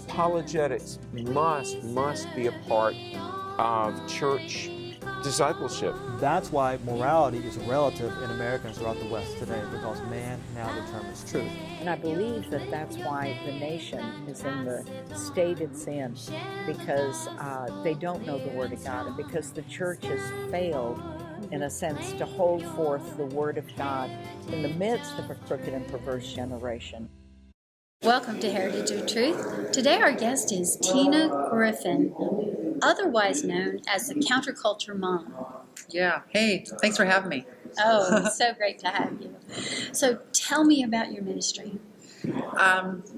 apologetics must be a part of church discipleship. That's why morality is relative in Americans throughout the West today, because man now determines truth. And I believe that that's why the nation is in the state it's in, because they don't know the Word of God, and because the church has failed, in a sense, to hold forth the Word of God in the midst of a crooked and perverse generation. Welcome to Heritage of Truth. Today our guest is Tina Griffin, otherwise known as the Counter-Culture Mom. Yeah. Hey, thanks for having me. Oh, it's so great to have you. So tell me about your ministry.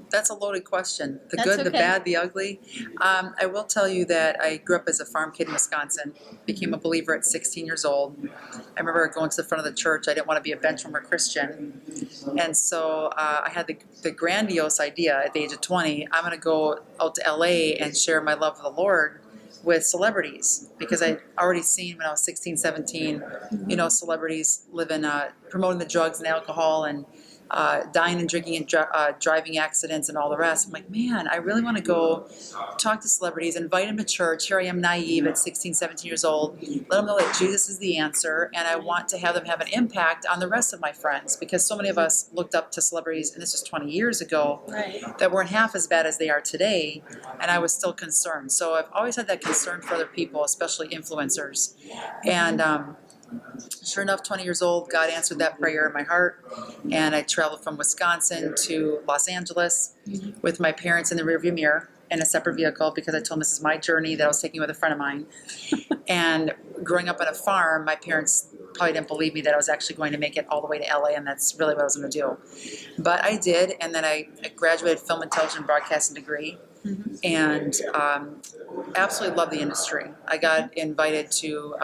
That's a loaded question. The That's good, the okay. bad, the ugly. I will tell you that I grew up as a farm kid in Wisconsin, became a believer at 16 years old. I remember going to the front of the church. I didn't want to be a benchwarmer Christian. And so I had the grandiose idea at the age of 20, I'm going to go out to LA and share my love of the Lord with celebrities, because I'd already seen when I was 16, 17, celebrities living, promoting the drugs and alcohol and dying and drinking and driving accidents and all the rest. I'm like, man, I really want to go talk to celebrities, invite them to church. Here I am, naive at 16, 17 years old. Let them know that Jesus is the answer, and I want to have them have an impact on the rest of my friends, because so many of us looked up to celebrities, and this was 20 years ago, Right. that weren't half as bad as they are today, and I was still concerned. So I've always had that concern for other people, especially influencers. And sure enough, 20 years old, God answered that prayer in my heart, and I traveled from Wisconsin to Los Angeles with my parents in the rearview mirror in a separate vehicle, because I told them this is my journey that I was taking with a friend of mine. And growing up on a farm, my parents probably didn't believe me that I was actually going to make it all the way to LA, and that's really what I was going to do. But I did, and then I graduated film and television broadcasting degree. And absolutely love the industry. I got invited to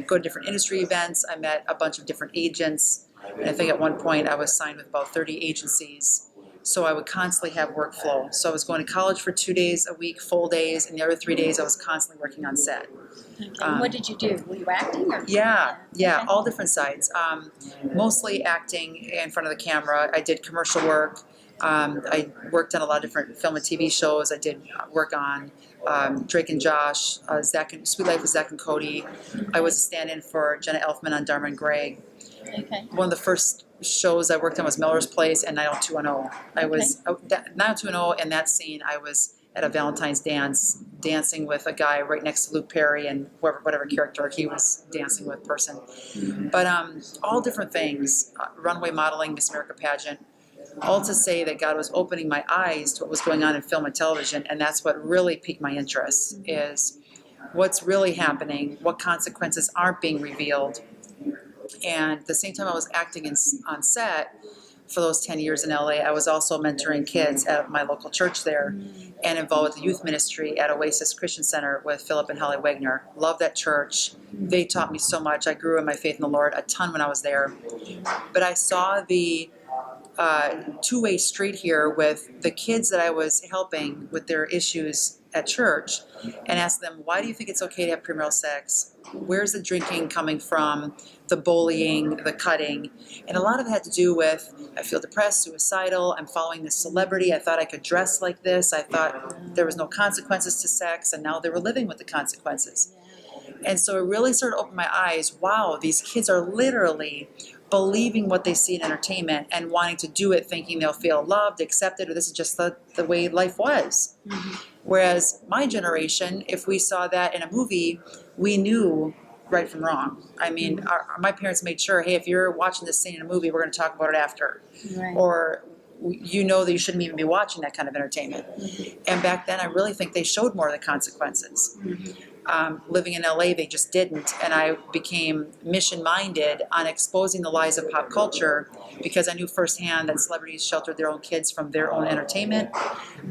go to different industry events. I met a bunch of different agents, and I think at one point I was signed with about 30 agencies. So I would constantly have workflow. So I was going to college for 2 days a week, full days, and the other 3 days I was constantly working on set. And what did you do? Were you acting? Or? Yeah, Okay. all different sides. Mostly acting in front of the camera. I did commercial work. I worked on a lot of different film and TV shows. I did work on Drake and Josh, Sweet Life with Zach and Cody. I was a stand-in for Jenna Elfman on Dharma and Greg. Okay. One of the first shows I worked on was Miller's Place and 90210. I was 90210, in that scene I was at a Valentine's dance, dancing with a guy right next to Luke Perry and whatever character he was dancing with person. But all different things, runway modeling, Miss America pageant. All to say that God was opening my eyes to what was going on in film and television, and that's what really piqued my interest, is what's really happening, what consequences aren't being revealed. And at the same time I was acting on set for those 10 years in LA, I was also mentoring kids at my local church there and involved with the youth ministry at Oasis Christian Center with Philip and Holly Wagner. Love that church. They taught me so much. I grew in my faith in the Lord a ton when I was there. But I saw the two-way street here with the kids that I was helping with their issues at church, and asked them, why do you think it's okay to have premarital sex? Where's the drinking coming from? The bullying, the cutting? And a lot of it had to do with, I feel depressed, suicidal, I'm following this celebrity, I thought I could dress like this, I thought there was no consequences to sex, and now they were living with the consequences. And so it really started to open my eyes. Wow, these kids are literally believing what they see in entertainment and wanting to do it thinking they'll feel loved, accepted, or this is just the way life was. Whereas my generation, if we saw that in a movie, we knew right from wrong. I mean, my parents made sure, hey, if you're watching this scene in a movie, we're going to talk about it after. Right. Or you know that you shouldn't even be watching that kind of entertainment. And back then, I really think they showed more of the consequences. Living in LA, they just didn't, and I became mission-minded on exposing the lies of pop culture, because I knew firsthand that celebrities sheltered their own kids from their own entertainment.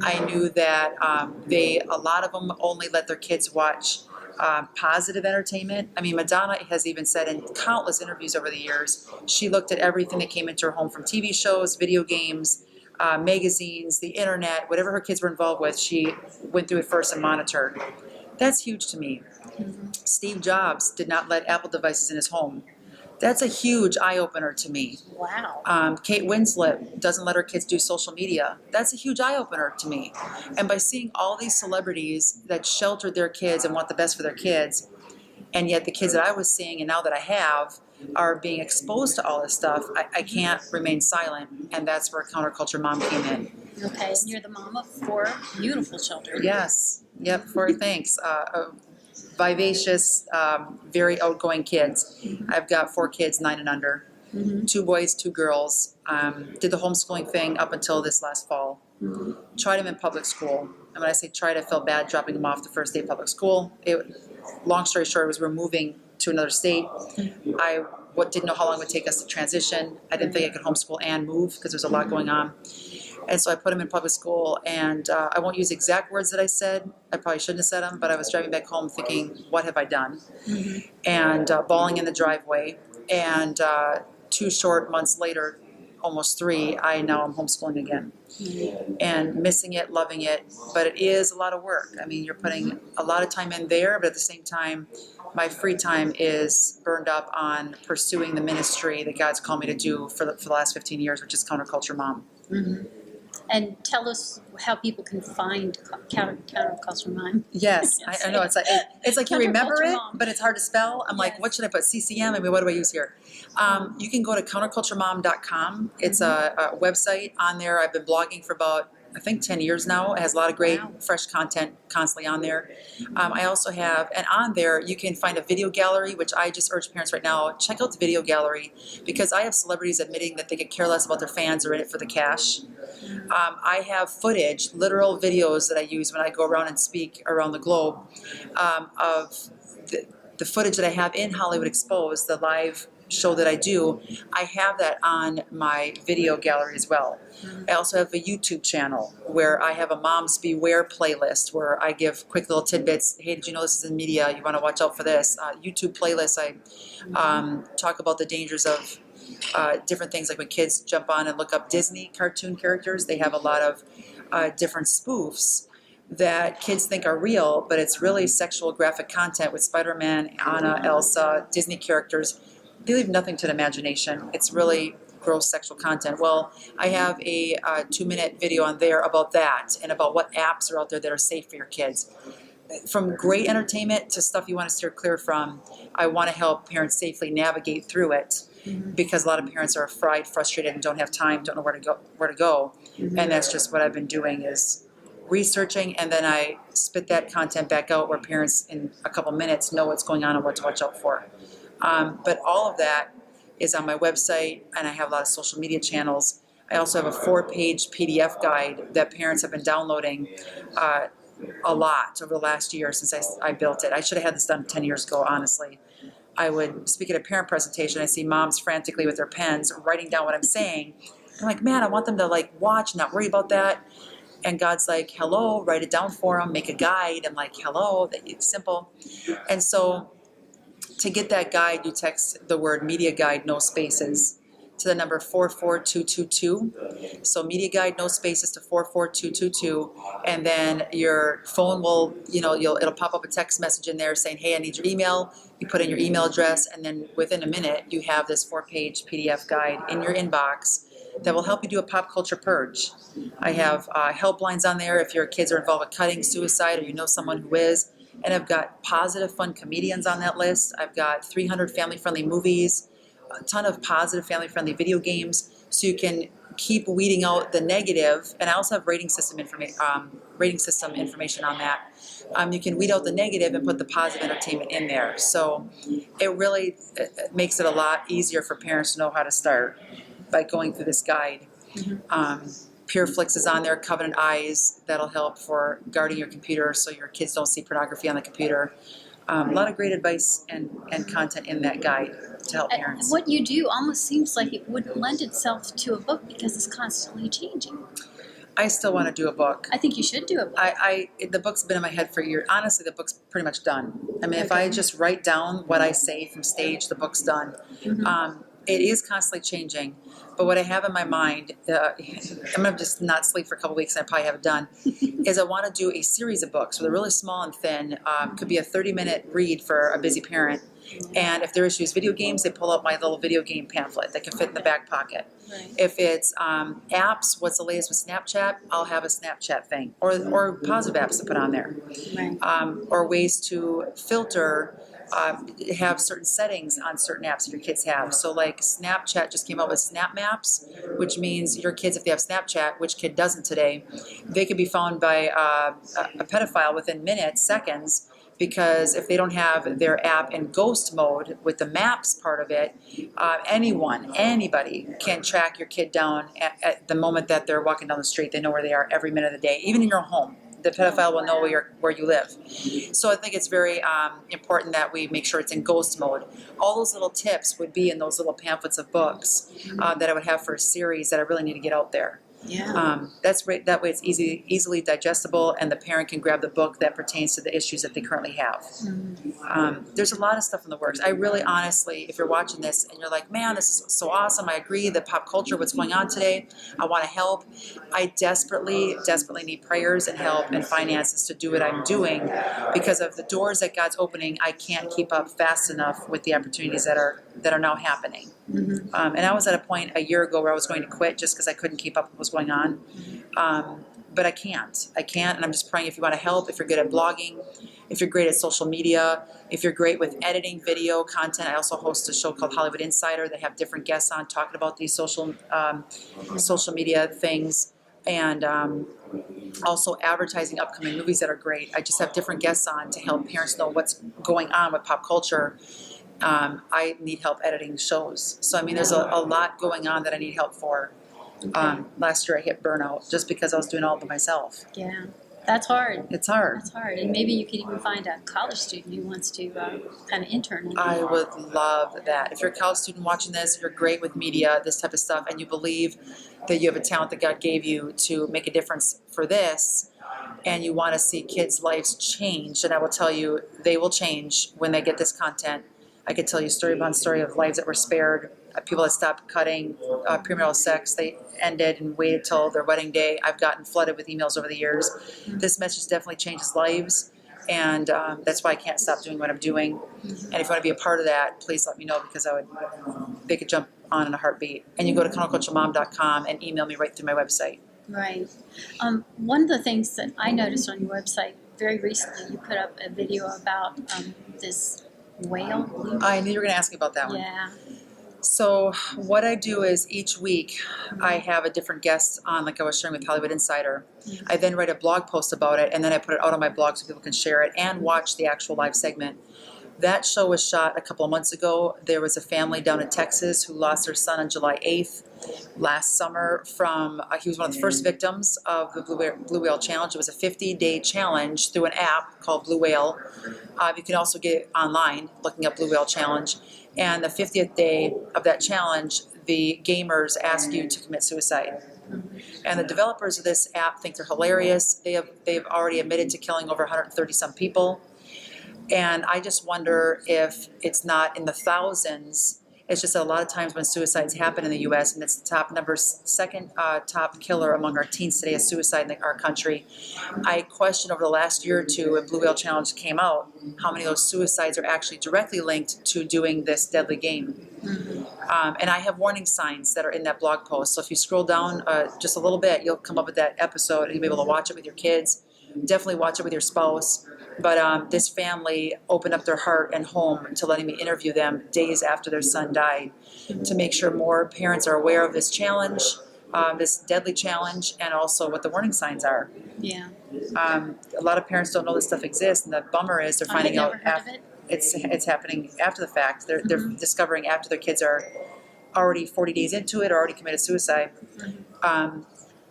I knew that a lot of them only let their kids watch positive entertainment. I mean, Madonna has even said in countless interviews over the years, she looked at everything that came into her home, from TV shows, video games, magazines, the internet, whatever her kids were involved with, she went through it first and monitored. That's huge to me. Steve Jobs did not let Apple devices in his home. That's a huge eye-opener to me. Wow. Kate Winslet doesn't let her kids do social media. That's a huge eye-opener to me. And by seeing all these celebrities that sheltered their kids and want the best for their kids, and yet the kids that I was seeing and now that I have are being exposed to all this stuff, I can't remain silent. And that's where Counter-Culure Mom came in. Okay, and you're the mom of 4 beautiful children. Yes. Yep. 4 thanks. Vivacious, very outgoing kids. I've got 4 kids, 9 and under. 2 boys, 2 girls. Did the homeschooling thing up until this last fall. Tried them in public school. And when I say tried, I felt bad dropping them off the first day of public school. Long story short, was we're moving to another state. I didn't know how long it would take us to transition. I didn't think I could homeschool and move because there's a lot going on. And so I put them in public school, and I won't use exact words that I said. I probably shouldn't have said them, but I was driving back home thinking, what have I done? And bawling in the driveway. And 2 short months later, almost 3, now I'm homeschooling again. And missing it, loving it, but it is a lot of work. I mean, you're putting a lot of time in there, but at the same time, my free time is burned up on pursuing the ministry that God's called me to do for the last 15 years, which is Counter-Culure Mom. And tell us how people can find Counter-Culure Mom. Yes, I know. It's like you remember Counter-Culture it, Mom. but it's hard to spell. I'm like, what should I put? CCM? I mean, what do I use here? You can go to counterculturemom.com. It's a website. On there, I've been blogging for about, I think, 10 years now. It has a lot of great, fresh content constantly on there. I also have, and on there, you can find a video gallery, which I just urge parents right now, check out the video gallery, because I have celebrities admitting that they could care less about their fans or in it for the cash. I have footage, literal videos that I use when I go around and speak around the globe of the footage that I have in Hollywood Exposed, the live show that I do. I have that on my video gallery as well. I also have a YouTube channel where I have a Moms Beware playlist where I give quick little tidbits. Hey, did you know this is in media? You want to watch out for this. YouTube playlist, I talk about the dangers of different things, like when kids jump on and look up Disney cartoon characters. They have a lot of different spoofs that kids think are real, but it's really sexual graphic content with Spider-Man, Anna, Elsa, Disney characters. They leave nothing to the imagination. It's really gross sexual content. Well, I have a 2-minute video on there about that and about what apps are out there that are safe for your kids. From great entertainment to stuff you want to steer clear from, I want to help parents safely navigate through it, because a lot of parents are fried, frustrated, and don't have time, don't know where to go. And that's just what I've been doing, is researching, and then I spit that content back out where parents in a couple minutes know what's going on and what to watch out for. But all of that is on my website, and I have a lot of social media channels. I also have a 4-page PDF guide that parents have been downloading a lot over the last year since I built it. I should have had this done 10 years ago, honestly. I would speak at a parent presentation. I see moms frantically with their pens writing down what I'm saying. I'm like, man, I want them to watch, not worry about that. And God's like, hello, write it down for them, make a guide. I'm like, hello, it's simple. And so to get that guide, you text the word media guide, no spaces, to the number 44222. So media guide, no spaces, to 44222. And then your phone will, it'll pop up a text message in there saying, hey, I need your email. You put in your email address, and then within a minute, you have this 4-page PDF guide in your inbox that will help you do a pop culture purge. I have helplines on there if your kids are involved with cutting, suicide, or you know someone who is. And I've got positive, fun comedians on that list. I've got 300 family-friendly movies, a ton of positive, family-friendly video games, so you can keep weeding out the negative. And I also have rating system information on that. You can weed out the negative and put the positive entertainment in there. So it really makes it a lot easier for parents to know how to start by going through this guide. PureFlix is on there, Covenant Eyes, that'll help for guarding your computer so your kids don't see pornography on the computer. A lot of great advice and content in that guide to help parents. What you do almost seems like it wouldn't lend itself to a book because it's constantly changing. I still want to do a book. I think you should do a book. The book's been in my head for years. Honestly, the book's pretty much done. I mean, if I just write down what I say from stage, the book's done. It is constantly changing. But what I have in my mind, I'm going to just not sleep for a couple weeks and I probably have it done, is I want to do a series of books. So they're really small and thin. Could be a 30-minute read for a busy parent. And if their issue is video games, they pull out my little video game pamphlet that can fit in the back pocket. Right. If it's apps, what's the latest with Snapchat, I'll have a Snapchat thing, or positive apps to put on there, Right. or ways to filter, have certain settings on certain apps that your kids have. So like Snapchat just came out with Snap Maps, which means your kids, if they have Snapchat, which kid doesn't today, they could be found by a pedophile within minutes, seconds, because if they don't have their app in ghost mode with the maps part of it, anybody can track your kid down at the moment that they're walking down the street. They know where they are every minute of the day, even in your home. The pedophile will know where you live. So I think it's very important that we make sure it's in ghost mode. All those little tips would be in those little pamphlets of books that I would have for a series that I really need to get out there. Yeah. That's great. That way it's easily digestible, and the parent can grab the book that pertains to the issues that they currently have. There's a lot of stuff in the works. I really, honestly, if you're watching this and you're like, man, this is so awesome. I agree that pop culture, what's going on today, I want to help. I desperately need prayers and help and finances to do what I'm doing, because of the doors that God's opening. I can't keep up fast enough with the opportunities that are now happening. And I was at a point a year ago where I was going to quit just because I couldn't keep up with what was going on. But I can't, and I'm just praying if you want to help, if you're good at blogging, if you're great at social media, if you're great with editing video content. I also host a show called Hollywood Insider. They have different guests on talking about these social media things, and also advertising upcoming movies that are great. I just have different guests on to help parents know what's going on with pop culture. I need help editing shows. So, I mean, there's a lot going on that I need help for. Last year I hit burnout just because I was doing all of it myself. Yeah. That's hard. It's hard. That's hard. And maybe you could even find a college student who wants to kind of intern. I would love that. If you're a college student watching this, you're great with media, this type of stuff, and you believe that you have a talent that God gave you to make a difference for this, and you want to see kids' lives change, and I will tell you, they will change when they get this content. I could tell you story upon story of lives that were spared, people that stopped cutting premarital sex. They ended and waited till their wedding day. I've gotten flooded with emails over the years. This message definitely changes lives, and that's why I can't stop doing what I'm doing. And if you want to be a part of that, please let me know, because they could jump on in a heartbeat. And you go to counterculturemom.com and email me right through my website. Right. One of the things that I noticed on your website very recently, you put up a video about this whale. I knew you were going to ask me about that one. Yeah. So what I do is each week I have a different guest on, like I was sharing with Hollywood Insider. I then write a blog post about it, and then I put it out on my blog so people can share it and watch the actual live segment. That show was shot a couple of months ago. There was a family down in Texas who lost their son on July 8th last summer from, he was one of the first victims of the Blue Whale Challenge. It was a 50-day challenge through an app called Blue Whale. You can also get it online looking up Blue Whale Challenge. And the 50th day of that challenge, the gamers ask you to commit suicide. And the developers of this app think they're hilarious. They've already admitted to killing over 130-some people. And I just wonder if it's not in the thousands. It's just that a lot of times when suicides happen in the U.S., and it's the second top killer among our teens today is suicide in our country. I question over the last year or two, when Blue Whale Challenge came out, how many of those suicides are actually directly linked to doing this deadly game. And I have warning signs that are in that blog post. So if you scroll down just a little bit, you'll come up with that episode, and you'll be able to watch it with your kids. Definitely watch it with your spouse. But this family opened up their heart and home to letting me interview them days after their son died, to make sure more parents are aware of this challenge, this deadly challenge, and also what the warning signs are. Yeah. A lot of parents don't know this stuff exists, and the bummer is they're finding out after it's happening after the fact. They're discovering after their kids are already 40 days into it or already committed suicide.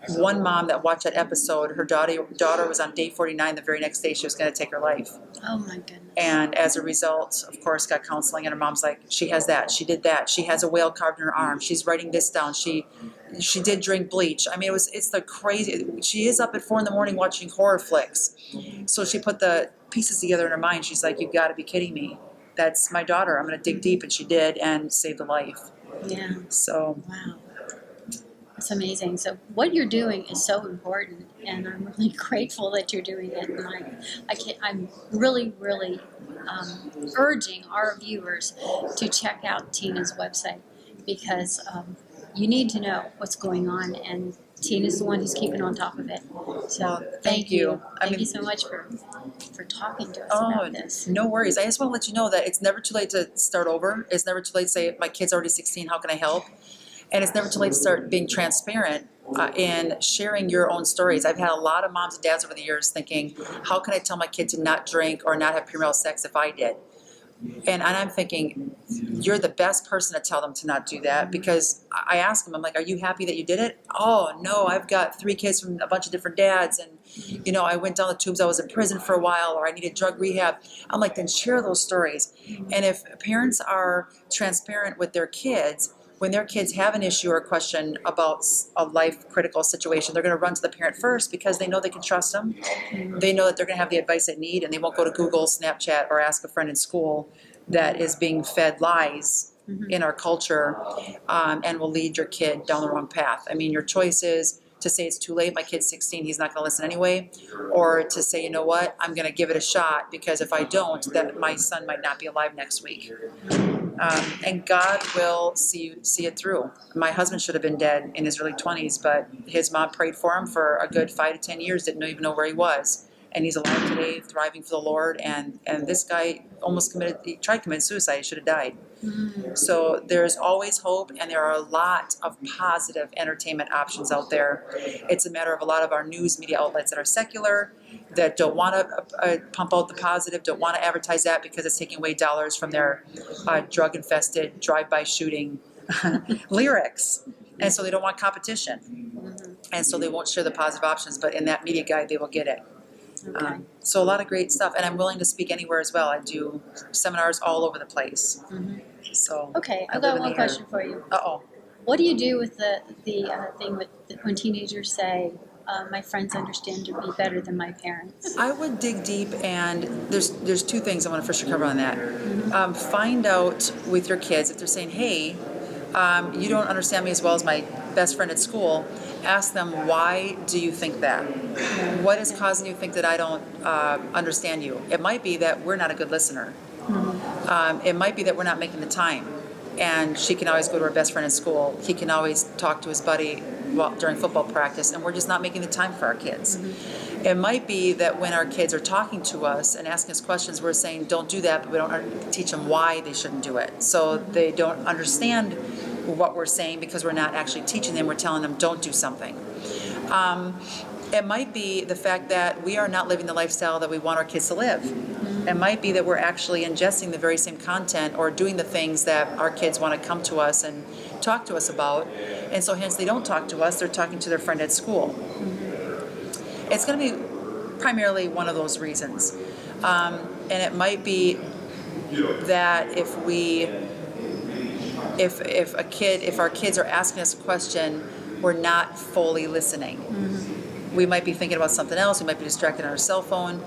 One mom that watched that episode, her daughter was on day 49. The very next day, she was going to take her life. Oh my goodness. And as a result, of course, got counseling, and her mom's like, she has that, she did that, she has a whale carved in her arm, she's writing this down, she did drink bleach. I mean, it's the crazy. She is up at 4 a.m. watching horror flicks. So she put the pieces together in her mind. She's like, you've got to be kidding me. That's my daughter. I'm going to dig deep, and she did, and saved a life. Yeah. So. Wow. It's amazing. So what you're doing is so important, and I'm really grateful that you're doing it. And I'm really, really urging our viewers to check out Tina's website, because you need to know what's going on, and Tina's the one who's keeping on top of it. So Well, thank you. I Thank mean- you so much for talking to us Oh, about this. no worries. I just want to let you know that it's never too late to start over. It's never too late to say, my kid's already 16, how can I help? And it's never too late to start being transparent in sharing your own stories. I've had a lot of moms and dads over the years thinking, how can I tell my kid to not drink or not have premarital sex if I did? And I'm thinking, you're the best person to tell them to not do that, because I ask them, I'm like, are you happy that you did it? Oh, no, I've got 3 kids from a bunch of different dads, and, you know, I went down the tubes, I was in prison for a while, or I needed drug rehab. I'm like, then share those stories. And if parents are transparent with their kids, when their kids have an issue or a question about a life critical situation, they're going to run to the parent first, because they know they can trust them. They know that they're going to have the advice they need, and they won't go to Google, Snapchat, or ask a friend in school that is being fed lies in our culture, and will lead your kid down the wrong path. I mean, your choice is to say it's too late, my kid's 16, he's not going to listen anyway, or to say, you know what, I'm going to give it a shot, because if I don't, that my son might not be alive next week. And God will see it through. My husband should have been dead in his early 20s, but his mom prayed for him for a good 5 to 10 years, didn't even know where he was. And he's alive today, thriving for the Lord. And this guy he tried to commit suicide, he should have died. So there's always hope, and there are a lot of positive entertainment options out there. It's a matter of a lot of our news media outlets that are secular, that don't want to pump out the positive, don't want to advertise that because it's taking away dollars from their drug-infested drive-by shooting lyrics. And so they don't want competition. And so they won't share the positive options, but in that media guide, they will get it. Okay. So a lot of great stuff, and I'm willing to speak anywhere as well. I do seminars all over the place. So Okay, I I've live got in one the question for you. Uh-oh. What do you do with the thing with when teenagers say, my friends understand to be better than my parents? I would dig deep, and there's 2 things I want to for sure cover on that. Find out with your kids if they're saying, hey, you don't understand me as well as my best friend at school. Ask them, why do you think that? What is causing you to think that I don't understand you? It might be that we're not a good listener. It might be that we're not making the time. And she can always go to her best friend in school. He can always talk to his buddy during football practice, and we're just not making the time for our kids. It might be that when our kids are talking to us and asking us questions, we're saying, don't do that, but we don't teach them why they shouldn't do it. So they don't understand what we're saying because we're not actually teaching them, we're telling them don't do something. It might be the fact that we are not living the lifestyle that we want our kids to live. It might be that we're actually ingesting the very same content or doing the things that our kids want to come to us and talk to us about, and so hence they don't talk to us, they're talking to their friend at school. It's going to be primarily one of those reasons. And it might be that if our kids are asking us a question, we're not fully listening. We might be thinking about something else. We might be distracted on our cell phone.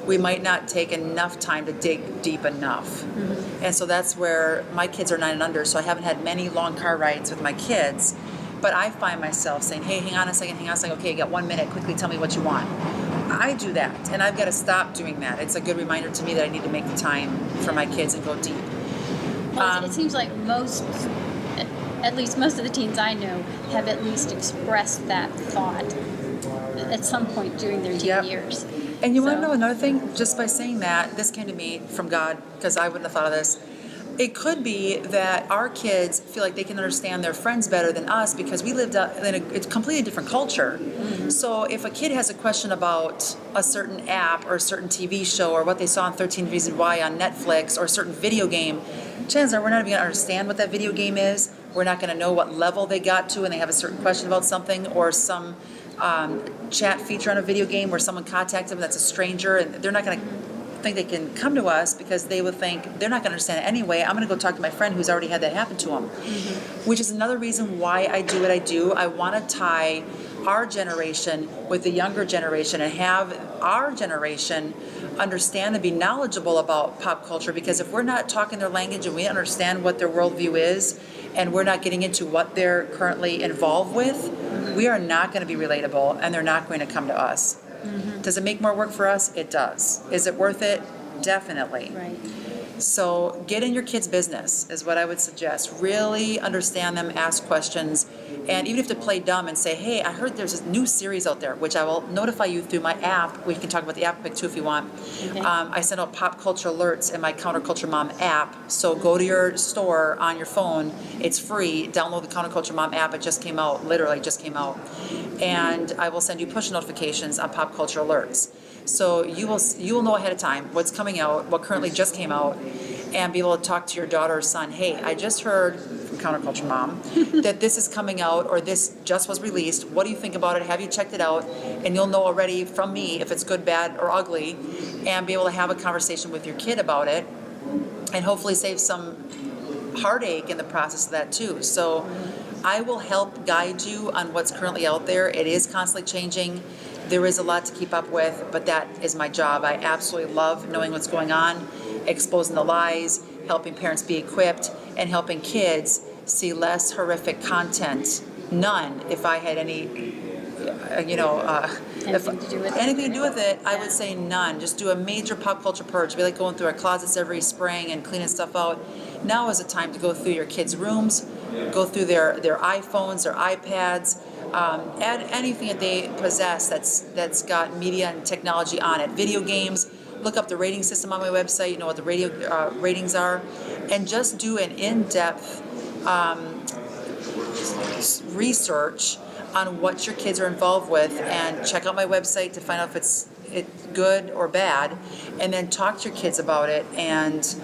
We might not take enough time to dig deep enough. And so that's where my kids are 9 and under, so I haven't had many long car rides with my kids. But I find myself saying, hey, hang on a second. Okay, you got 1 minute. Quickly tell me what you want. I do that, and I've got to stop doing that. It's a good reminder to me that I need to make the time for my kids and go deep. Well, it seems like at least most of the teens I know have at least expressed that thought at some point during their teen years. And you want to know another thing? Just by saying that, this came to me from God, because I wouldn't have thought of this. It could be that our kids feel like they can understand their friends better than us because we lived in a completely different culture. So if a kid has a question about a certain app or a certain TV show or what they saw in 13 Reasons Why on Netflix or a certain video game, chances are we're not even going to understand what that video game is. We're not going to know what level they got to when they have a certain question about something, or some chat feature on a video game where someone contacts them that's a stranger, and they're not going to think they can come to us because they would think they're not going to understand it anyway. I'm going to go talk to my friend who's already had that happen to him. Which is another reason why I do what I do. I want to tie our generation with the younger generation and have our generation understand and be knowledgeable about pop culture, because if we're not talking their language and we understand what their worldview is, and we're not getting into what they're currently involved with, we are not going to be relatable, and they're not going to come to us. Does it make more work for us? It does. Is it worth it? definitely. Right. So get in your kids' business is what I would suggest. Really understand them, ask questions, and even if to play dumb and say, hey, I heard there's a new series out there, which I will notify you through my app. We can talk about the app quick too if you want. Okay. I send out pop culture alerts in my Counter-Culure Mom app. So go to your store on your phone. It's free. Download the Counter-Culure Mom app. It just came out, literally just came out. And I will send you push notifications on pop culture alerts. So you will know ahead of time what's coming out, what currently just came out, and be able to talk to your daughter or son, hey, I just heard from Counter-Culture Mom that this is coming out or this just was released. What do you think about it? Have you checked it out? And you'll know already from me if it's good, bad, or ugly, and be able to have a conversation with your kid about it and hopefully save some heartache in the process of that too. So I will help guide you on what's currently out there. It is constantly changing. There is a lot to keep up with, but that is my job. I absolutely love knowing what's going on, exposing the lies, helping parents be equipped, and helping kids see less horrific content. None, if I had any, Anything to do with it? anything to do with it, I would say none. Just do a major pop culture purge. Be like going through our closets every spring and cleaning stuff out. Now is the time to go through your kids' rooms, go through their iPhones, their iPads, add anything that they possess that's got media and technology on it. Video games. Look up the rating system on my website. You know what the ratings are, and just do an in-depth research on what your kids are involved with, and check out my website to find out if it's good or bad, and then talk to your kids about it and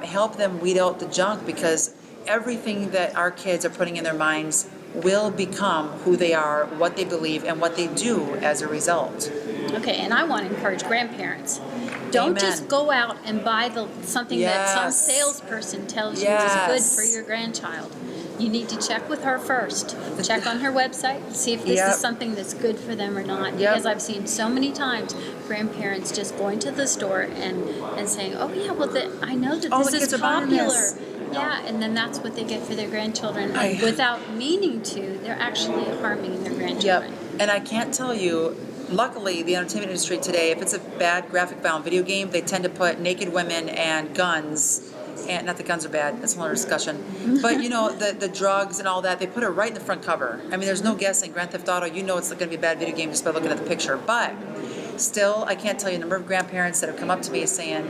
help them weed out the junk, because everything that our kids are putting in their minds will become who they are, what they believe, and what they do as a result. Okay, and I want to encourage grandparents. Don't Amen. just go out and buy something that some Yes. salesperson tells you Yes. is good for your grandchild. You need to check with her first. Check on her website, see if this Yep. is something that's good for them or not. Yep. Because I've seen so many times grandparents just going to the store and saying, "Oh yeah, well I know that Oh, this the is kids are buying popular." this. Yeah, and then that's what they get for their grandchildren. And without meaning to, they're actually harming their Yep. grandchildren. And I can't tell you, luckily, the entertainment industry today, if it's a bad graphic violent video game, they tend to put naked women and guns. And not that guns are bad, that's another discussion. But you know, the drugs and all that, they put it right in the front cover. I mean, there's no guessing. Grand Theft Auto, you know it's going to be a bad video game just by looking at the picture. But still, I can't tell you the number of grandparents that have come up to me saying,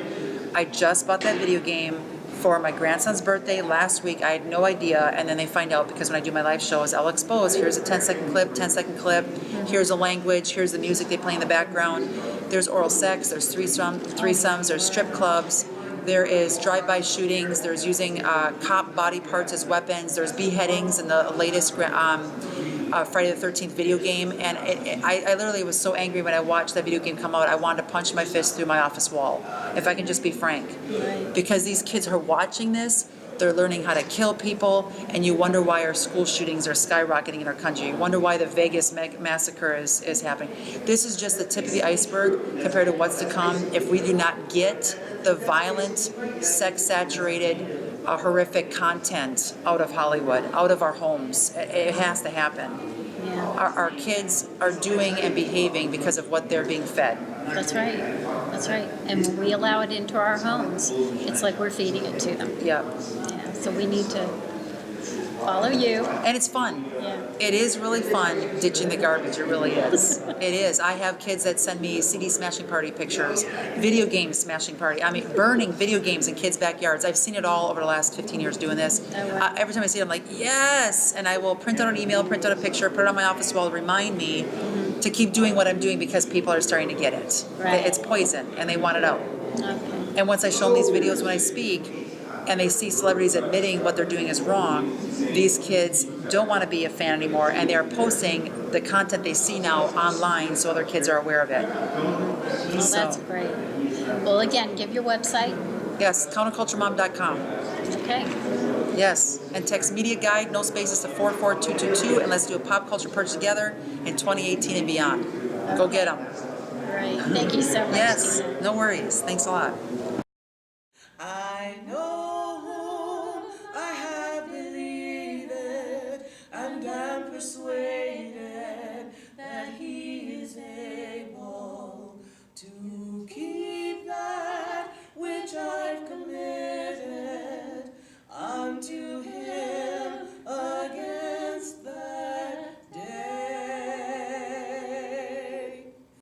I just bought that video game for my grandson's birthday last week. I had no idea. And then they find out, because when I do my live shows, I'll expose, here's a 10-second clip, 10-second clip, here's a language, here's the music they play in the background. There's oral sex, there's threesomes, there's strip clubs, there is drive-by shootings, there's using cop body parts as weapons, there's beheadings in the latest Friday the 13th video game. And I literally was so angry when I watched that video game come out, I wanted to punch my fist through my office wall, if I can just be frank. Right. Because these kids are watching this, they're learning how to kill people, and you wonder why our school shootings are skyrocketing in our country. You wonder why the Vegas massacre is happening. This is just the tip of the iceberg compared to what's to come if we do not get the violent, sex-saturated, horrific content out of Hollywood, out of our homes. It has to happen. Yeah. Our kids are doing and behaving because of what they're being fed. That's right. That's right. And when we allow it into our homes, it's like we're feeding it to them. Yeah. Yeah. So we need to follow you. And it's fun. Yeah. It is really fun ditching the garbage. It really is. It is. I have kids that send me CD smashing party pictures, video game smashing party. I mean, burning video games in kids' backyards. I've seen it all over the last 15 years doing this. Oh, wow. Every time I see it, I'm like, yes! And I will print out an email, print out a picture, put it on my office wall to remind me to keep doing what I'm doing, because people are starting to get it. Right. It's poison, and they want it out. Okay. And once I show them these videos when I speak, and they see celebrities admitting what they're doing is wrong, these kids don't want to be a fan anymore, and they are posting the content they see now online so other kids are aware of it. Well, that's great. Well, again, give your website. Yes, counterculturemom.com. Okay. Yes, and text media guide, no spaces, to 44222, and let's do a pop culture purge together in 2018 and beyond. Go get them. Great. Thank you so much. Yes, Tina. no worries. Thanks a lot.